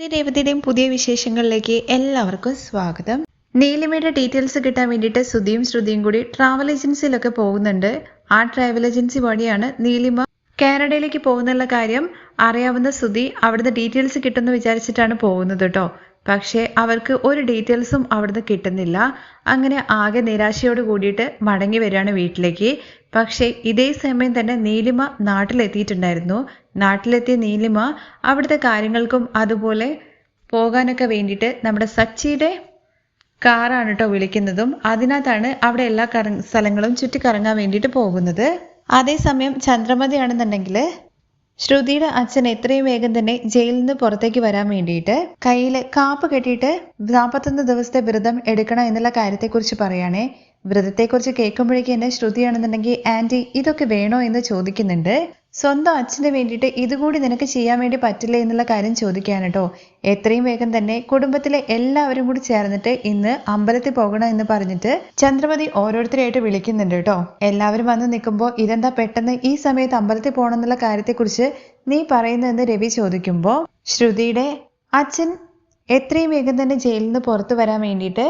രേവതിയുടെയും പുതിയ വിശേഷങ്ങളിലേക്ക് എല്ലാവർക്കും സ്വാഗതം. നീലിമയുടെ ഡീറ്റെയിൽസ് കിട്ടാൻ വേണ്ടിയിട്ട് സുധിയും ശ്രുതിയും കൂടി ട്രാവൽ ഏജൻസിയിലൊക്കെ പോകുന്നുണ്ട്. ആ ട്രാവൽ ഏജൻസി വഴിയാണ് നീലിമ കാനഡയിലേക്ക് പോകുന്നുള്ള കാര്യം അറിയാവുന്ന സുധി അവിടുന്ന് ഡീറ്റെയിൽസ് കിട്ടുമെന്ന് വിചാരിച്ചിട്ടാണ് പോകുന്നത് കേട്ടോ. പക്ഷേ അവർക്ക് ഒരു ഡീറ്റെയിൽസും അവിടുന്ന് കിട്ടുന്നില്ല. അങ്ങനെ ആകെ നിരാശയോട് കൂടിയിട്ട് മടങ്ങി വരികയാണ് വീട്ടിലേക്ക്. പക്ഷേ ഇതേ സമയം തന്നെ നീലിമ നാട്ടിലെത്തിയിട്ടുണ്ടായിരുന്നു. നാട്ടിലെത്തിയ നീലിമ അവിടുത്തെ കാര്യങ്ങൾക്കും അതുപോലെ പോകാനൊക്കെ വേണ്ടിയിട്ട് നമ്മുടെ സച്ചിയുടെ കാറാണ് കേട്ടോ വിളിക്കുന്നതും. അതിനകത്താണ് അവിടെ എല്ലാ സ്ഥലങ്ങളും ചുറ്റിക്കറങ്ങാൻ വേണ്ടിയിട്ട് പോകുന്നത്. അതേസമയം ചന്ദ്രമതി ആണെന്നുണ്ടെങ്കിൽ ശ്രുതിയുടെ അച്ഛൻ എത്രയും വേഗം തന്നെ ജയിലിൽ നിന്ന് പുറത്തേക്ക് വരാൻ വേണ്ടിയിട്ട് കയ്യിൽ കാപ്പ് കെട്ടിയിട്ട് 41 ദിവസത്തെ വ്രതം എടുക്കണം എന്നുള്ള കാര്യത്തെക്കുറിച്ച് പറയുകയാണേ. വ്രതത്തെക്കുറിച്ച് കേൾക്കുമ്പോഴേക്കും എന്നെ ശ്രുതിയാണെന്നുണ്ടെങ്കിൽ ആൻറ്റി ഇതൊക്കെ വേണോ എന്ന് ചോദിക്കുന്നുണ്ട്. സ്വന്തം അച്ഛന് വേണ്ടിയിട്ട് ഇതുകൂടി നിനക്ക് ചെയ്യാൻ വേണ്ടി പറ്റില്ല എന്നുള്ള കാര്യം ചോദിക്കുകയാണ് കേട്ടോ. എത്രയും വേഗം തന്നെ കുടുംബത്തിലെ എല്ലാവരും കൂടി ചേർന്നിട്ട് ഇന്ന് അമ്പലത്തിൽ പോകണം എന്ന് പറഞ്ഞിട്ട് ചന്ദ്രമതി ഓരോരുത്തരെയായിട്ട് വിളിക്കുന്നുണ്ട് കേട്ടോ. എല്ലാവരും വന്ന് നിൽക്കുമ്പോൾ ഇതെന്താ പെട്ടെന്ന് ഈ സമയത്ത് അമ്പലത്തിൽ പോകണം എന്നുള്ള കാര്യത്തെക്കുറിച്ച് നീ പറയുന്നതെന്ന് രവി ചോദിക്കുമ്പോൾ ശ്രുതിയുടെ അച്ഛൻ എത്രയും വേഗം തന്നെ ജയിലിൽ നിന്ന് പുറത്തു വരാൻ വേണ്ടിയിട്ട്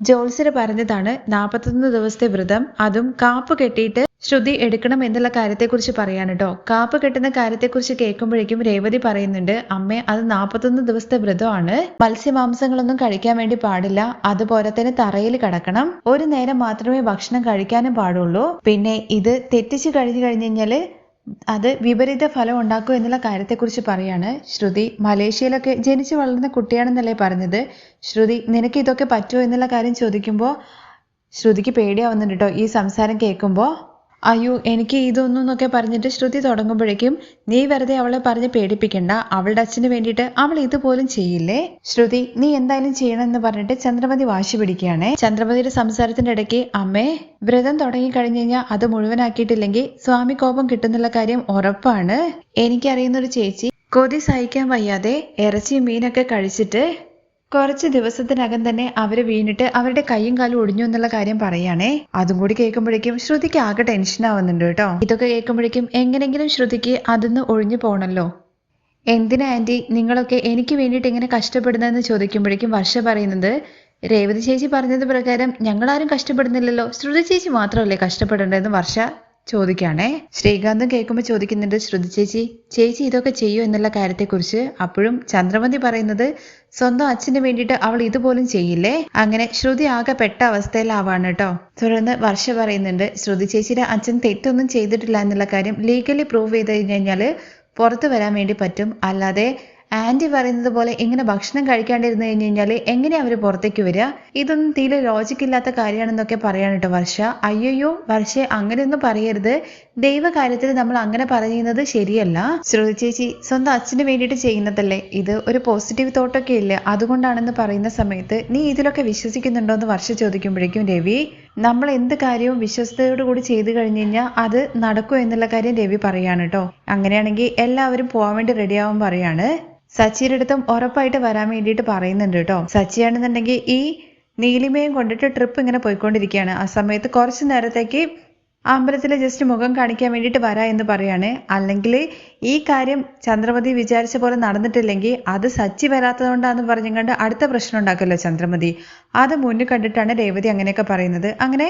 ജോത്സ്യർ പറഞ്ഞതാണ് 41 ദിവസത്തെ വ്രതം, അതും കാപ്പ് കെട്ടിയിട്ട് ശ്രുതി എടുക്കണം എന്നുള്ള കാര്യത്തെക്കുറിച്ച് പറയാണ് കേട്ടോ. കാപ്പ് കെട്ടുന്ന കാര്യത്തെക്കുറിച്ച് കേൾക്കുമ്പോഴേക്കും രേവതി പറയുന്നുണ്ട്, അമ്മേ അത് 41 ദിവസത്തെ വ്രതമാണ്, മത്സ്യമാംസങ്ങളൊന്നും കഴിക്കാൻ വേണ്ടി പാടില്ല, അതുപോലെ തന്നെ തറയിൽ കിടക്കണം, ഒരു നേരം മാത്രമേ ഭക്ഷണം കഴിക്കാനും പാടുള്ളൂ, പിന്നെ ഇത് തെറ്റിച്ച് കഴിഞ്ഞു കഴിഞ്ഞാല് അത് വിപരീത ഫലം ഉണ്ടാക്കും എന്നുള്ള കാര്യത്തെക്കുറിച്ച് പറയാണ്. ശ്രുതി മലേഷ്യയിലൊക്കെ ജനിച്ചു വളർന്ന കുട്ടിയാണെന്നല്ലേ പറഞ്ഞത്, ശ്രുതി നിനക്ക് ഇതൊക്കെ പറ്റുമോ എന്നുള്ള കാര്യം ചോദിക്കുമ്പോൾ ശ്രുതിക്ക് പേടിയാവുന്നുണ്ട് കേട്ടോ ഈ സംസാരം കേൾക്കുമ്പോൾ. അയ്യോ എനിക്ക് ഇതൊന്നും എന്നൊക്കെ പറഞ്ഞിട്ട് ശ്രുതി തുടങ്ങുമ്പോഴേക്കും നീ വെറുതെ അവളെ പറഞ്ഞ് പേടിപ്പിക്കണ്ട, അവളുടെ അച്ഛന് വേണ്ടിയിട്ട് അവൾ ഇതുപോലും ചെയ്യില്ലേ, ശ്രുതി നീ എന്തായാലും ചെയ്യണം എന്ന് പറഞ്ഞിട്ട് ചന്ദ്രമതി വാശി പിടിക്കുകയാണ്. ചന്ദ്രമതിയുടെ സംസാരത്തിന്റെ ഇടയ്ക്ക് അമ്മേ വ്രതം തുടങ്ങി കഴിഞ്ഞു കഴിഞ്ഞാൽ അത് മുഴുവനാക്കിയിട്ടില്ലെങ്കിൽ സ്വാമി കോപം കിട്ടുന്നുള്ള കാര്യം ഉറപ്പാണ്. എനിക്കറിയുന്നൊരു ചേച്ചി കൊതി സഹിക്കാൻ വയ്യാതെ ഇറച്ചിയും മീനൊക്കെ കഴിച്ചിട്ട് കുറച്ച് ദിവസത്തിനകം തന്നെ അവര് വീണിട്ട് അവരുടെ കൈയും കാലും ഒടിഞ്ഞു എന്നുള്ള കാര്യം പറയാണേ. അതും കൂടി കേൾക്കുമ്പോഴേക്കും ശ്രുതിക്ക് ആകെ ടെൻഷൻ ആവുന്നുണ്ട് കേട്ടോ. ഇതൊക്കെ കേൾക്കുമ്പോഴേക്കും എങ്ങനെങ്കിലും ശ്രുതിക്ക് അതിന്ന് ഒഴിഞ്ഞു പോകണല്ലോ. എന്തിനാ ആന്റി നിങ്ങളൊക്കെ എനിക്ക് വേണ്ടിയിട്ട് ഇങ്ങനെ കഷ്ടപ്പെടുന്നതെന്ന് ചോദിക്കുമ്പോഴേക്കും വർഷ പറയുന്നത്, രേവതി ചേച്ചി പറഞ്ഞത് പ്രകാരം ഞങ്ങളാരും കഷ്ടപ്പെടുന്നില്ലല്ലോ, ശ്രുതി ചേച്ചി മാത്രമല്ലേ കഷ്ടപ്പെടേണ്ടതെന്ന് വർഷ ചോദിക്കുകയാണേ. ശ്രീകാന്തും കേൾക്കുമ്പോൾ ചോദിക്കുന്നുണ്ട്, ശ്രുതി ചേച്ചി ചേച്ചി ഇതൊക്കെ ചെയ്യൂ എന്നുള്ള കാര്യത്തെക്കുറിച്ച്. അപ്പോഴും ചന്ദ്രമതി പറയുന്നത് സ്വന്തം അച്ഛന് വേണ്ടിയിട്ട് അവൾ ഇതുപോലും ചെയ്യില്ലേ. അങ്ങനെ ശ്രുതി ആകെ പെട്ട അവസ്ഥയിലാവാണ് കേട്ടോ. തുടർന്ന് വർഷ പറയുന്നുണ്ട്, ശ്രുതി ചേച്ചിയുടെ അച്ഛൻ തെറ്റൊന്നും ചെയ്തിട്ടില്ല എന്നുള്ള കാര്യം ലീഗലി പ്രൂവ് ചെയ്ത് കഴിഞ്ഞാൽ പുറത്തു വരാൻ വേണ്ടി പറ്റും, അല്ലാതെ ആന്റി പറയുന്നത് പോലെ ഇങ്ങനെ ഭക്ഷണം കഴിക്കാണ്ടിരുന്നു കഴിഞ്ഞു കഴിഞ്ഞാൽ എങ്ങനെയാ അവര് പുറത്തേക്ക് വരിക, ഇതൊന്നും തീരെ ലോജിക്ക് ഇല്ലാത്ത കാര്യമാണെന്നൊക്കെ പറയാണ് കേട്ടോ വർഷ. അയ്യോ വർഷ അങ്ങനെയൊന്നും പറയരുത്, ദൈവകാര്യത്തിൽ നമ്മൾ അങ്ങനെ പറയുന്നത് ശരിയല്ല, ശ്രുതി ചേച്ചി സ്വന്തം അച്ഛന് വേണ്ടിയിട്ട് ചെയ്യുന്നതല്ലേ, ഇത് ഒരു പോസിറ്റീവ് തോട്ടൊക്കെ ഇല്ലേ, അതുകൊണ്ടാണെന്ന് പറയുന്ന സമയത്ത് നീ ഇതിലൊക്കെ വിശ്വസിക്കുന്നുണ്ടോ എന്ന് വർഷ ചോദിക്കുമ്പോഴേക്കും രവി നമ്മൾ എന്ത് കാര്യവും വിശ്വസ്തയോടു കൂടി ചെയ്തു കഴിഞ്ഞു കഴിഞ്ഞാൽ അത് നടക്കും എന്നുള്ള കാര്യം രവി പറയാണ് കേട്ടോ. അങ്ങനെയാണെങ്കിൽ എല്ലാവരും പോകാൻ വേണ്ടി റെഡിയാവാൻ പറയാണ്. സച്ചിയുടെ അടുത്തും ഉറപ്പായിട്ട് വരാൻ വേണ്ടിയിട്ട് പറയുന്നുണ്ട് കേട്ടോ. സച്ചിയാണെന്നുണ്ടെങ്കിൽ ഈ നീലിമയും കൊണ്ടിട്ട് ട്രിപ്പ് ഇങ്ങനെ പോയിക്കൊണ്ടിരിക്കുകയാണ്. ആ സമയത്ത് കുറച്ച് നേരത്തേക്ക് അമ്പലത്തിൽ ജസ്റ്റ് മുഖം കാണിക്കാൻ വേണ്ടിയിട്ട് വരാ എന്ന് പറയാണ്. അല്ലെങ്കിൽ ഈ കാര്യം ചന്ദ്രമതി വിചാരിച്ച പോലെ നടന്നിട്ടില്ലെങ്കിൽ അത് സച്ചി വരാത്തതുകൊണ്ടാന്ന് പറഞ്ഞുകൊണ്ട് അടുത്ത പ്രശ്നം ഉണ്ടാക്കല്ലോ ചന്ദ്രമതി. അത് മുന്നിൽ കണ്ടിട്ടാണ് രേവതി അങ്ങനെയൊക്കെ പറയുന്നത്. അങ്ങനെ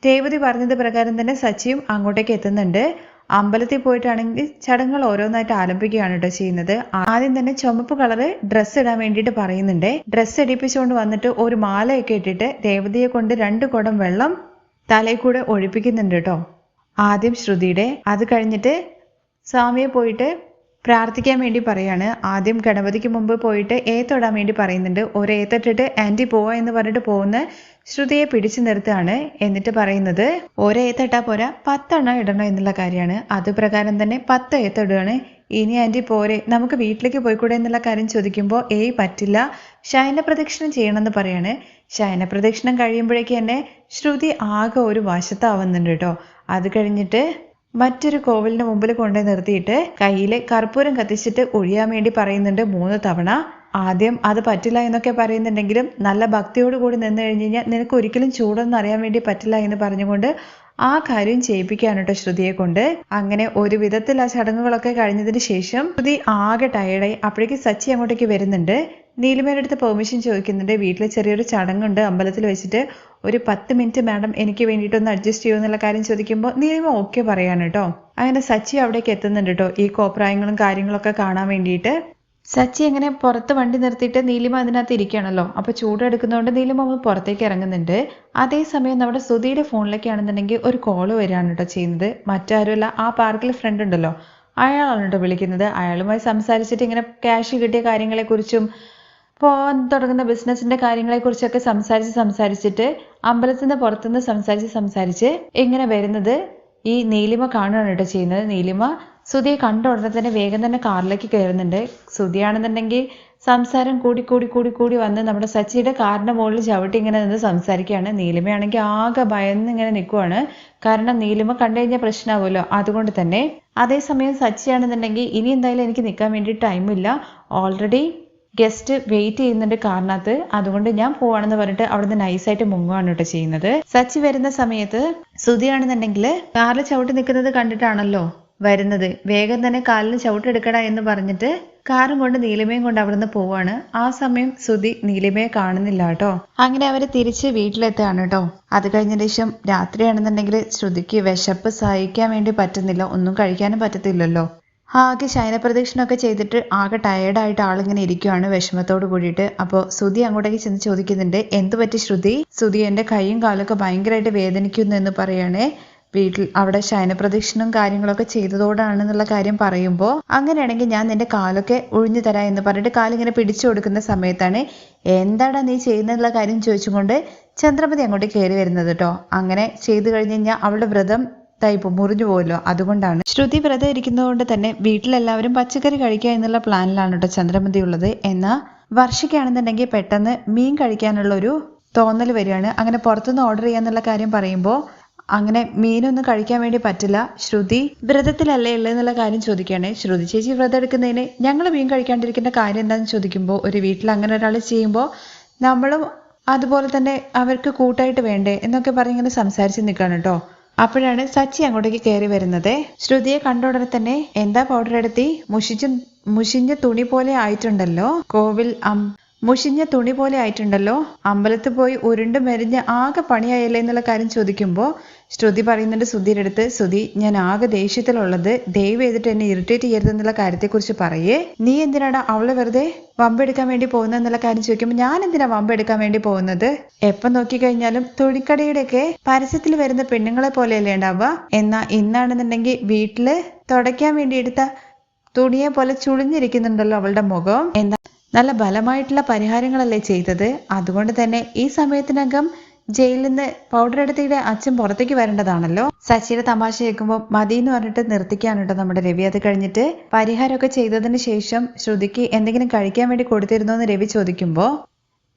രേവതി പറഞ്ഞത് പ്രകാരം തന്നെ സച്ചിയും അങ്ങോട്ടേക്ക് എത്തുന്നുണ്ട്. അമ്പലത്തിൽ പോയിട്ടാണെങ്കിൽ ചടങ്ങുകൾ ഓരോന്നായിട്ട് ആരംഭിക്കുകയാണ് കേട്ടോ ചെയ്യുന്നത്. ആദ്യം തന്നെ ചുമപ്പ് കളറ് ഡ്രസ്സ് ഇടാൻ വേണ്ടിയിട്ട് പറയുന്നുണ്ട്. ഡ്രസ്സ് ഇടിപ്പിച്ചുകൊണ്ട് വന്നിട്ട് ഒരു മാലയൊക്കെ ഇട്ടിട്ട് രേവതിയെ കൊണ്ട് 2 കുടം വെള്ളം തലയിൽ കൂടെ ഒഴിപ്പിക്കുന്നുണ്ട് കേട്ടോ. ആദ്യം ശ്രുതിയുടെ, അത് കഴിഞ്ഞിട്ട് സ്വാമിയെ പോയിട്ട് പ്രാർത്ഥിക്കാൻ വേണ്ടി പറയാണ്. ആദ്യം ഗണപതിക്ക് മുമ്പ് പോയിട്ട് ഏത്തൊടാൻ വേണ്ടി പറയുന്നുണ്ട്. ഒരു ഏത്തിട്ടിട്ട് ആന്റി പോവാ എന്ന് പറഞ്ഞിട്ട് പോകുന്ന ശ്രുതിയെ പിടിച്ചു നിർത്തുകയാണ്. എന്നിട്ട് പറയുന്നത് ഒരേത്തിട്ടാ പോരാ 10 എണ്ണം ഇടണം എന്നുള്ള കാര്യമാണ്. അത് പ്രകാരം തന്നെ 10 ഏത്തിടുകയാണ്. ഇനി ആന്റി പോരെ നമുക്ക് വീട്ടിലേക്ക് പോയിക്കൂടെ എന്നുള്ള കാര്യം ചോദിക്കുമ്പോൾ പറ്റില്ല, ശയന പ്രദക്ഷിണം ചെയ്യണമെന്ന് പറയാണ്. ശയന പ്രദക്ഷിണം കഴിയുമ്പോഴേക്ക് തന്നെ ശ്രുതി ആകെ ഒരു വശത്താവുന്നുണ്ട് കേട്ടോ. അത് കഴിഞ്ഞിട്ട് മറ്റൊരു കോവിലിന് മുമ്പിൽ കൊണ്ടുപോയി നിർത്തിയിട്ട് കയ്യിൽ കർപ്പൂരം കത്തിച്ചിട്ട് ഒഴിയാൻ വേണ്ടി പറയുന്നുണ്ട് 3 തവണ. ആദ്യം അത് പറ്റില്ല എന്നൊക്കെ പറയുന്നുണ്ടെങ്കിലും നല്ല ഭക്തിയോട് കൂടി നിന്ന് കഴിഞ്ഞ് കഴിഞ്ഞാൽ നിനക്ക് ഒരിക്കലും ചൂടൊന്നും അറിയാൻ വേണ്ടി പറ്റില്ല എന്ന് പറഞ്ഞുകൊണ്ട് ആ കാര്യം ചെയ്യിപ്പിക്കാണ് കേട്ടോ ശ്രുതിയെ കൊണ്ട്. അങ്ങനെ ഒരു വിധത്തിൽ ആ ചടങ്ങുകളൊക്കെ കഴിഞ്ഞതിന് ശേഷം ശ്രുതി ആകെ ടയർഡായി. അപ്പോഴേക്കും സച്ചി അങ്ങോട്ടേക്ക് വരുന്നുണ്ട്. നീലിമയുടെ അടുത്ത് പെർമിഷൻ ചോദിക്കുന്നുണ്ട്. വീട്ടിൽ ചെറിയൊരു ചടങ്ങുണ്ട് അമ്പലത്തിൽ വെച്ചിട്ട്, ഒരു 10 മിനിറ്റ് മാഡം എനിക്ക് വേണ്ടിയിട്ടൊന്ന് അഡ്ജസ്റ്റ് ചെയ്യുമെന്നുള്ള കാര്യം ചോദിക്കുമ്പോൾ നീലിമ ഓക്കെ പറയാണ് കേട്ടോ. അങ്ങനെ സച്ചി അവിടേക്ക് എത്തുന്നുണ്ട് കേട്ടോ, ഈ കോപ്രായങ്ങളും കാര്യങ്ങളൊക്കെ കാണാൻ വേണ്ടിയിട്ട്. സച്ചി അങ്ങനെ പുറത്ത് വണ്ടി നിർത്തിയിട്ട് നീലിമ അതിനകത്ത് ഇരിക്കുകയാണല്ലോ. അപ്പോൾ ചൂടെടുക്കുന്നതുകൊണ്ട് നീലിമ ഒന്ന് പുറത്തേക്ക് ഇറങ്ങുന്നുണ്ട്. അതേസമയം നമ്മുടെ സുധിയുടെ ഫോണിലേക്കാണെന്നുണ്ടെങ്കിൽ ഒരു കോള് വരികയാണ് കേട്ടോ ചെയ്യുന്നത്. മറ്റാരുമല്ല, ആ പാർക്കിൽ ഫ്രണ്ട് ഉണ്ടല്ലോ, അയാളാണ് കേട്ടോ വിളിക്കുന്നത്. അയാളുമായി സംസാരിച്ചിട്ട് ഇങ്ങനെ ക്യാഷ് കിട്ടിയ കാര്യങ്ങളെക്കുറിച്ചും പോകാൻ തുടങ്ങുന്ന ബിസിനസിന്റെ കാര്യങ്ങളെക്കുറിച്ചൊക്കെ സംസാരിച്ചിട്ട് അമ്പലത്തിൽ നിന്ന് പുറത്തുനിന്ന് സംസാരിച്ച് ഇങ്ങനെ വരുന്നത് ഈ നീലിമ കാണുകയാണ് കേട്ടോ ചെയ്യുന്നത്. നീലിമ സുധിയെ കണ്ട ഉടനെ തന്നെ വേഗം തന്നെ കാറിലേക്ക് കയറുന്നുണ്ട്. സുധിയാണെന്നുണ്ടെങ്കിൽ സംസാരം കൂടി വന്ന് നമ്മുടെ സച്ചിയുടെ കാറിന്റെ മുകളിൽ ചവിട്ടി ഇങ്ങനെ നിന്ന് സംസാരിക്കുകയാണ്. നീലിമയാണെങ്കിൽ ആകെ ഭയന്ന് ഇങ്ങനെ നിൽക്കുവാണ്. കാരണം നീലിമ കണ്ടു കഴിഞ്ഞാൽ പ്രശ്നമാവുമല്ലോ, അതുകൊണ്ട് തന്നെ. അതേസമയം സച്ചിയാണെന്നുണ്ടെങ്കിൽ ഇനി എന്തായാലും എനിക്ക് നിൽക്കാൻ വേണ്ടി ടൈമില്ല, ഓൾറെഡി ഗസ്റ്റ് വെയിറ്റ് ചെയ്യുന്നുണ്ട് കാറിനകത്ത്, അതുകൊണ്ട് ഞാൻ പോവാണെന്ന് പറഞ്ഞിട്ട് അവിടുന്ന് നൈസായിട്ട് മുങ്ങുകയാണ് കേട്ടോ ചെയ്യുന്നത്. സച്ചി വരുന്ന സമയത്ത് സുധിയാണെന്നുണ്ടെങ്കിൽ കാറിൽ ചവിട്ടി നിൽക്കുന്നത് കണ്ടിട്ടാണല്ലോ വരുന്നത്. വേഗം തന്നെ കാലിന് ചവിട്ടെടുക്കട എന്ന് പറഞ്ഞിട്ട് കാറും കൊണ്ട് നീലിമയും കൊണ്ട് അവിടുന്ന് പോവാണ്. ആ സമയം സുധി നീലിമയെ കാണുന്നില്ല കേട്ടോ. അങ്ങനെ അവര് തിരിച്ച് വീട്ടിലെത്തുകയാണ് കേട്ടോ. അത് കഴിഞ്ഞ ശേഷം രാത്രിയാണെന്നുണ്ടെങ്കിൽ ശ്രുതിക്ക് വിശപ്പ് സഹിക്കാൻ വേണ്ടി പറ്റുന്നില്ല, ഒന്നും കഴിക്കാനും പറ്റത്തില്ലല്ലോ. ആകെ ശയനപ്രദക്ഷിണമൊക്കെ ചെയ്തിട്ട് ആകെ ടയേർഡായിട്ട് ആളിങ്ങനെ ഇരിക്കുവാണ് വിഷമത്തോട് കൂടിയിട്ട്. അപ്പോൾ ശ്രുതി അങ്ങോട്ടേക്ക് ചെന്ന് ചോദിക്കുന്നുണ്ട്, എന്ത് പറ്റി ശ്രുതി? ശ്രുതി എൻ്റെ കൈയും കാലൊക്കെ ഭയങ്കരമായിട്ട് വേദനിക്കുന്നു എന്ന് പറയണേ. വീട്ടിൽ അവിടെ ശയനപ്രദക്ഷിണവും കാര്യങ്ങളൊക്കെ ചെയ്തതോടാണെന്നുള്ള കാര്യം പറയുമ്പോൾ, അങ്ങനെയാണെങ്കിൽ ഞാൻ നിന്റെ കാലൊക്കെ ഒഴിഞ്ഞു തരാം എന്ന് പറഞ്ഞിട്ട് കാലിങ്ങനെ പിടിച്ചു കൊടുക്കുന്ന സമയത്താണ് എന്താടാ നീ ചെയ്യുന്നുള്ള കാര്യം ചോദിച്ചുകൊണ്ട് ചന്ദ്രമതി അങ്ങോട്ട് കയറി വരുന്നത് കേട്ടോ. അങ്ങനെ ചെയ്തു കഴിഞ്ഞ് കഴിഞ്ഞാൽ അവളുടെ വ്രതം ടൈപ്പ് മുറിഞ്ഞു പോയല്ലോ, അതുകൊണ്ടാണ്. ശ്രുതി വ്രതം ഇരിക്കുന്നതുകൊണ്ട് തന്നെ വീട്ടിലെല്ലാവരും പച്ചക്കറി കഴിക്കുക എന്നുള്ള പ്ലാനിലാണ് കേട്ടോ ചന്ദ്രമതി ഉള്ളത്. എന്നാൽ വർഷയ്ക്കാണെന്നുണ്ടെങ്കിൽ പെട്ടെന്ന് മീൻ കഴിക്കാനുള്ളൊരു തോന്നൽ വരികയാണ്. അങ്ങനെ പുറത്തുനിന്ന് ഓർഡർ ചെയ്യാന്നുള്ള കാര്യം പറയുമ്പോൾ അങ്ങനെ മീനൊന്നും കഴിക്കാൻ വേണ്ടി പറ്റില്ല, ശ്രുതി വ്രതത്തിലല്ലേ ഉള്ളത് എന്നുള്ള കാര്യം ചോദിക്കുകയാണ്. ശ്രുതി ചേച്ചി വ്രതം എടുക്കുന്നതിന് ഞങ്ങൾ മീൻ കഴിക്കാണ്ടിരിക്കേണ്ട കാര്യം എന്താണെന്ന് ചോദിക്കുമ്പോൾ, ഒരു വീട്ടിൽ അങ്ങനെ ഒരാൾ ചെയ്യുമ്പോൾ നമ്മളും അതുപോലെ തന്നെ അവർക്ക് കൂട്ടായിട്ട് വേണ്ടേ എന്നൊക്കെ പറഞ്ഞിങ്ങനെ സംസാരിച്ച് നിൽക്കുകയാണ് കേട്ടോ. അപ്പോഴാണ് സച്ചി അങ്ങോട്ടേക്ക് കയറി വരുന്നത്. ശ്രുതിയെ കണ്ട ഉടനെ തന്നെ, എന്താ പൗഡർ എടുത്തി, മുഷിഞ്ഞ തുണി പോലെ ആയിട്ടുണ്ടല്ലോ, മുഷിഞ്ഞ തുണി പോലെ ആയിട്ടുണ്ടല്ലോ, അമ്പലത്തിൽ പോയി ഉരുണ്ട് മെരിഞ്ഞ് ആകെ പണിയായല്ലേ എന്നുള്ള കാര്യം ചോദിക്കുമ്പോൾ ശ്രുതി പറയുന്നുണ്ട് സുധിയുടെ അടുത്ത്, സുധി ഞാൻ ആകെ ദേഷ്യത്തിലുള്ളത്, ദയവ് ചെയ്തിട്ട് എന്നെ ഇറിറ്റേറ്റ് ചെയ്യരുതെന്നുള്ള കാര്യത്തെക്കുറിച്ച് പറയേ. നീ എന്തിനാടാ അവളെ വെറുതെ വമ്പെടുക്കാൻ വേണ്ടി പോകുന്നത് എന്നുള്ള കാര്യം ചോദിക്കുമ്പോൾ, ഞാൻ എന്തിനാ വമ്പെടുക്കാൻ വേണ്ടി പോകുന്നത്? എപ്പം നോക്കിക്കഴിഞ്ഞാലും തുണിക്കടയുടെയൊക്കെ പരസ്യത്തിൽ വരുന്ന പെണ്ണുങ്ങളെ പോലെയല്ലേ ഉണ്ടാവുക. എന്നാ ഇന്നാണെന്നുണ്ടെങ്കിൽ വീട്ടില് തുടയ്ക്കാൻ വേണ്ടി എടുത്ത തുണിയെ പോലെ ചുളിഞ്ഞിരിക്കുന്നുണ്ടല്ലോ അവളുടെ മുഖം. എന്താ നല്ല ബലമായിട്ടുള്ള പരിഹാരങ്ങളല്ലേ ചെയ്തത്, അതുകൊണ്ട് തന്നെ ഈ സമയത്തിനകം ജയിലിൽ നിന്ന് പൗഡർ എടുത്തിട്ട് അച്ഛൻ പുറത്തേക്ക് വരേണ്ടതാണല്ലോ. സച്ചിയുടെ തമാശ കേൾക്കുമ്പോൾ മതി എന്ന് പറഞ്ഞിട്ട് നിർത്തിക്കാണ് കേട്ടോ നമ്മുടെ രവി. അത് കഴിഞ്ഞിട്ട് പരിഹാരമൊക്കെ ചെയ്തതിന് ശേഷം ശ്രുതിക്ക് എന്തെങ്കിലും കഴിക്കാൻ വേണ്ടി കൊടുത്തിരുന്നോ എന്ന് രവി ചോദിക്കുമ്പോൾ,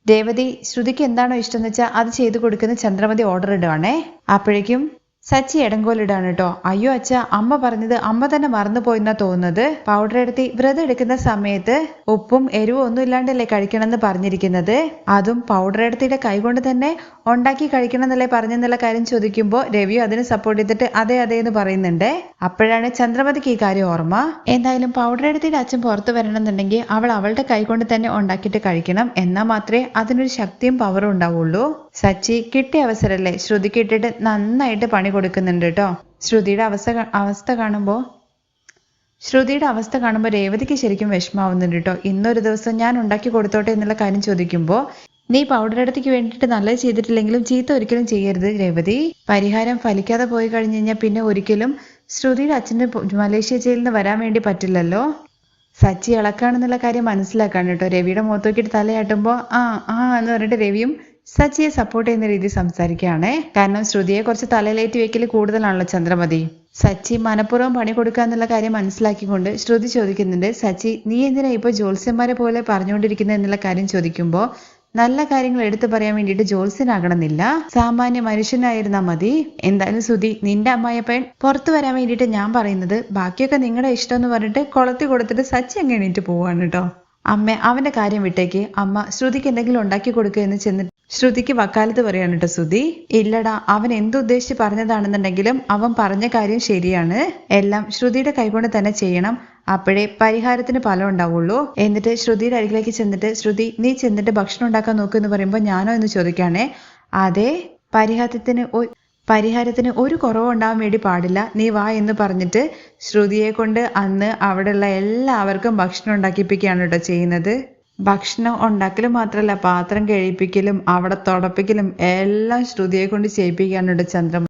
രേവതി ശ്രുതിക്ക് എന്താണോ ഇഷ്ടം എന്ന് വെച്ചാൽ അത് ചെയ്തു കൊടുക്കുന്ന ചന്ദ്രമതി ഓർഡർ ഇടുവാണേ. അപ്പോഴേക്കും സച്ചി ഇടങ്കോലിടാണ് കേട്ടോ. അയ്യോ അച്ഛ, അമ്മ പറഞ്ഞത് അമ്മ തന്നെ മറന്നുപോയെന്നാ തോന്നുന്നത്. പൗഡർ എടുത്തി വ്രതം എടുക്കുന്ന സമയത്ത് ഉപ്പും എരിവും ഒന്നും ഇല്ലാണ്ടല്ലേ കഴിക്കണമെന്ന് പറഞ്ഞിരിക്കുന്നത്, അതും പൗഡർ എടുത്തിയുടെ കൈകൊണ്ട് തന്നെ ഉണ്ടാക്കി കഴിക്കണം എന്നല്ലേ പറഞ്ഞെന്നുള്ള കാര്യം ചോദിക്കുമ്പോൾ രവിയോ അതിന് സപ്പോർട്ട് ചെയ്തിട്ട് അതെ അതെ എന്ന് പറയുന്നുണ്ട്. അപ്പോഴാണ് ചന്ദ്രമതിക്ക് ഈ കാര്യം ഓർമ്മ. എന്തായാലും പൗഡർ എടുത്തിയുടെ അച്ഛൻ പുറത്തു വരണമെന്നുണ്ടെങ്കിൽ അവൾ അവളുടെ കൈകൊണ്ട് തന്നെ ഉണ്ടാക്കിയിട്ട് കഴിക്കണം, എന്നാൽ മാത്രമേ അതിനൊരു ശക്തിയും പവറും ഉണ്ടാവുള്ളൂ. സച്ചി കിട്ടിയ അവസരല്ലേ ശ്രുതിക്ക് ഇട്ടിട്ട് നന്നായിട്ട് പണി കൊടുക്കുന്നുണ്ട് കേട്ടോ. ശ്രുതിയുടെ അവസ്ഥ കാണുമ്പോൾ രേവതിക്ക് ശരിക്കും വിഷമാവുന്നുണ്ട് കേട്ടോ. ഇന്നൊരു ദിവസം ഞാൻ ഉണ്ടാക്കി കൊടുത്തോട്ടെ എന്നുള്ള കാര്യം ചോദിക്കുമ്പോൾ, നീ പൗഡർ എടുത്തേക്ക് വേണ്ടിയിട്ട് നല്ലത് ചെയ്തിട്ടില്ലെങ്കിലും ചീത്ത ഒരിക്കലും ചെയ്യരുത് രേവതി. പരിഹാരം ഫലിക്കാതെ പോയി കഴിഞ്ഞു കഴിഞ്ഞാൽ പിന്നെ ഒരിക്കലും ശ്രുതിയുടെ അച്ഛന് മലേഷ്യ ജയിലിൽ നിന്ന് വരാൻ വേണ്ടി പറ്റില്ലല്ലോ. സച്ചി ഇളക്കാണെന്നുള്ള കാര്യം മനസ്സിലാക്കാണ് കേട്ടോ. രവിയുടെ മുഖത്ത് നോക്കിയിട്ട് തലയാട്ടുമ്പോൾ ആ എന്ന് പറഞ്ഞിട്ട് രവിയും സച്ചിയെ സപ്പോർട്ട് ചെയ്യുന്ന രീതിയിൽ സംസാരിക്കുകയാണ്. കാരണം ശ്രുതിയെ കുറച്ച് തലയിലേറ്റി വെക്കൽ കൂടുതലാണല്ലോ ചന്ദ്രമതി. സച്ചി മനഃപൂർവ്വം പണി കൊടുക്കുക എന്നുള്ള കാര്യം മനസ്സിലാക്കിക്കൊണ്ട് ശ്രുതി ചോദിക്കുന്നുണ്ട്, സച്ചി നീ എന്തിനാ ഇപ്പോൾ ജ്യോത്സ്യന്മാരെ പോലെ പറഞ്ഞുകൊണ്ടിരിക്കുന്നത് എന്നുള്ള കാര്യം ചോദിക്കുമ്പോൾ, നല്ല കാര്യങ്ങൾ എടുത്തു പറയാൻ വേണ്ടിയിട്ട് ജ്യോത്സ്യനാകണമെന്നില്ല, സാമാന്യ മനുഷ്യനായിരുന്നാ മതി. എന്തായാലും സുധി, നിന്റെ അമ്മായിയപ്പൻ പുറത്തു വരാൻ വേണ്ടിയിട്ട് ഞാൻ പറയുന്നത്, ബാക്കിയൊക്കെ നിങ്ങളുടെ ഇഷ്ടം എന്ന് പറഞ്ഞിട്ട് കൊളത്തി കൊടുത്തിട്ട് സച്ചി അങ്ങ് എണീറ്റ് പോവാണ് കേട്ടോ. അമ്മ അവന്റെ കാര്യം വിട്ടേക്ക്, അമ്മ ശ്രുതിക്ക് എന്തെങ്കിലും ഉണ്ടാക്കി കൊടുക്കുക എന്ന് ചെന്നിട്ട് ശ്രുതിക്ക് വക്കാലത്ത് പറയാണ് കേട്ടോ ശ്രുതി. ഇല്ലടാ, അവൻ എന്തുദ്ദേശിച്ച് പറഞ്ഞതാണെന്നുണ്ടെങ്കിലും അവൻ പറഞ്ഞ കാര്യം ശരിയാണ്. എല്ലാം ശ്രുതിയുടെ കൈകൊണ്ട് തന്നെ ചെയ്യണം, അപ്പോഴേ പരിഹാരത്തിന് ഫലം ഉണ്ടാവുള്ളൂ. എന്നിട്ട് ശ്രുതിയുടെ അരികിലേക്ക് ചെന്നിട്ട്, ശ്രുതി നീ ചെന്നിട്ട് ഭക്ഷണം ഉണ്ടാക്കാൻ നോക്ക് എന്ന് പറയുമ്പോൾ ഞാനോ എന്ന് ചോദിക്കാണേ. അതെ, പരിഹാരത്തിന് ഒരു കുറവുണ്ടാവാൻ വേണ്ടി പാടില്ല, നീ വാ എന്ന് പറഞ്ഞിട്ട് ശ്രുതിയെ കൊണ്ട് അന്ന് അവിടെയുള്ള എല്ലാവർക്കും ഭക്ഷണം ഉണ്ടാക്കിപ്പിക്കുകയാണ് കേട്ടോ ചെയ്യുന്നത്. ഭക്ഷണം ഉണ്ടാക്കലും മാത്രമല്ല, പാത്രം കഴിപ്പിക്കലും അവിടെ തുടപ്പിക്കലും എല്ലാം ശ്രുതിയെ കൊണ്ട് ചെയ്യിപ്പിക്കാനുണ്ട് ചന്ദ്രൻ.